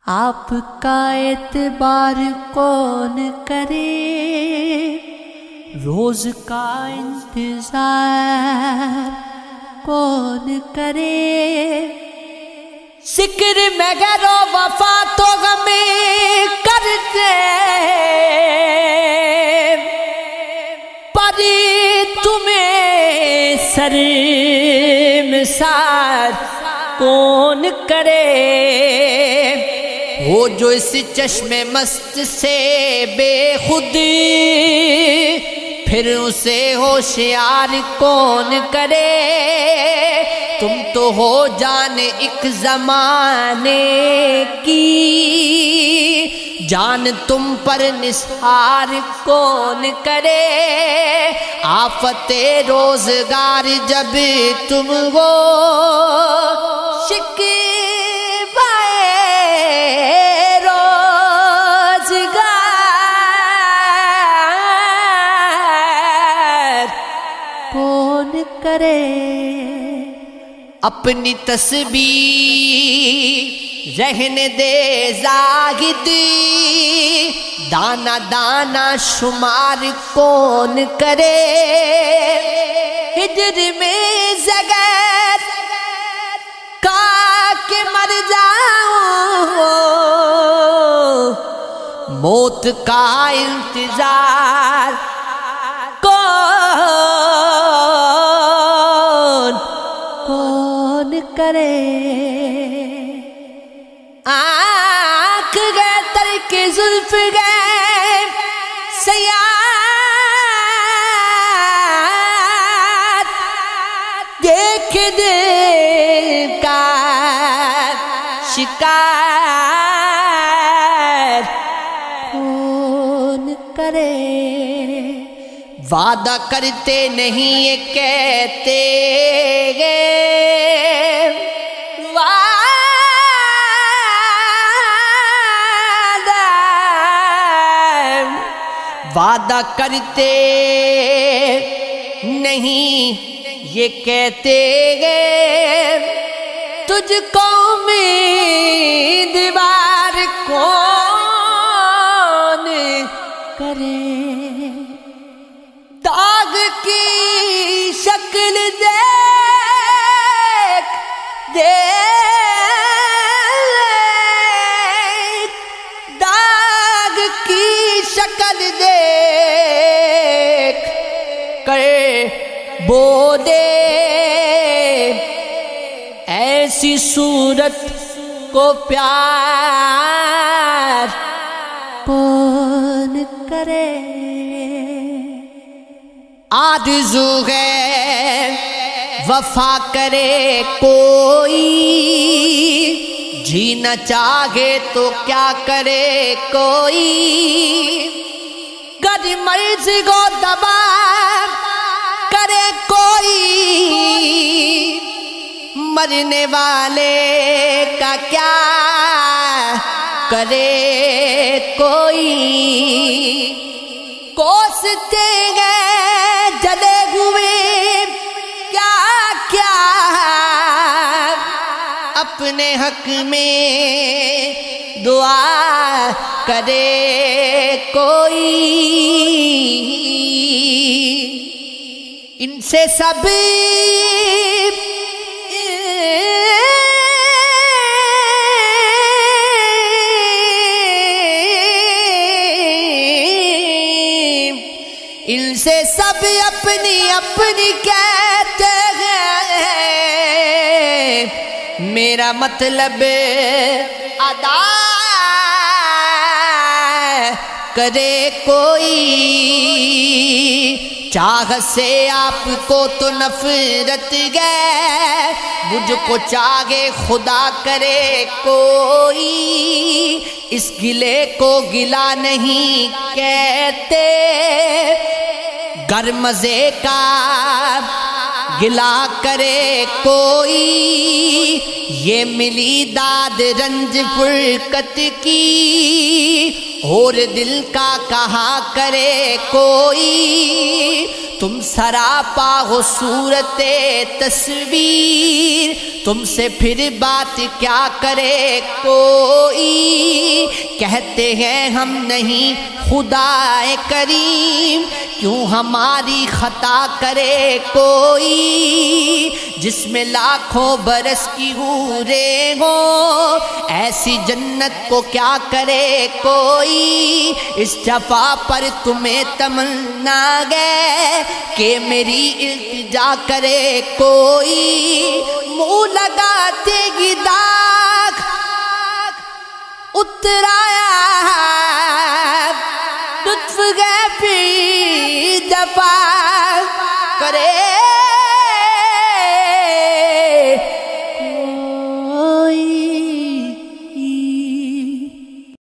آپ کا اعتبار کون کرے، روز کا انتظار کون کرے۔ ذکر میں غیر و وفا تو غم کرتے، پر تمہیں شرمسار کون کرے۔ وہ جو اس چشم مست سے بے خودی، پھر اسے ہوشیار کون کرے۔ تم تو ہو جان ایک زمانے کی، جان تم پر نثار کون کرے۔ آفت روزگار جب تم ہو، شکوائے روزگار کون کرے۔ اپنی تسبیح رہنے دے زاہد، دانا دانا شمار کون کرے۔ ہجر میں زگر کا کے مر جاؤں، موت کا انتظار کون کرے۔ آنکھ گئے تر کے زلف گئے سیاحت، دیکھ دل کا شکار کون کرے۔ وعدہ کرتے نہیں یہ کہتے گے، وعدہ کرتے نہیں یہ کہتے گے، تجھ کو امیدوار کون کرے۔ داغ کی شکل دیکھ دیکھ، داغ کی شکل دیکھ کرے بولے، ایسی صورت کو پیار کون کرے۔ آرزو ہے وفا کرے کوئی، جینا چاہے تو کیا کرے کوئی۔ گر مرض کو دبا کرے کوئی، مرنے والے کا کیا کرے کوئی۔ کوستے گئے جلے ہوئے کیا کیا، اپنے حق میں دعا کرے کوئی۔ ان سے سب ان سے سب اپنی اپنی کہتے ہیں، میرا مطلب ادا کرے کوئی۔ چاہ سے آپ کو تو نفرت گئے، مجھ کو چاہے خدا کرے کوئی۔ اس گلے کو گلا نہیں کہتے، گر مزے کا گلا کرے کوئی۔ یہ ملی داد رنج فرقت کی، اور دل کا کہا کرے کوئی۔ تم سراپا ہو صورت تصویر، تم سے پھر بات کیا کرے کوئی۔ کہتے ہیں ہم نہیں خدا کریم، کیوں ہماری خطا کرے کوئی، جس میں لاکھوں برس کی حوریں ہوں، ایسی جنت کو کیا کرے کوئی، اس جفا پر تمہیں تمنا گئے کہ میری التجا کرے کوئی، منہ لگاتے گی داغ اترایا لطف گئے پھر جفا کرے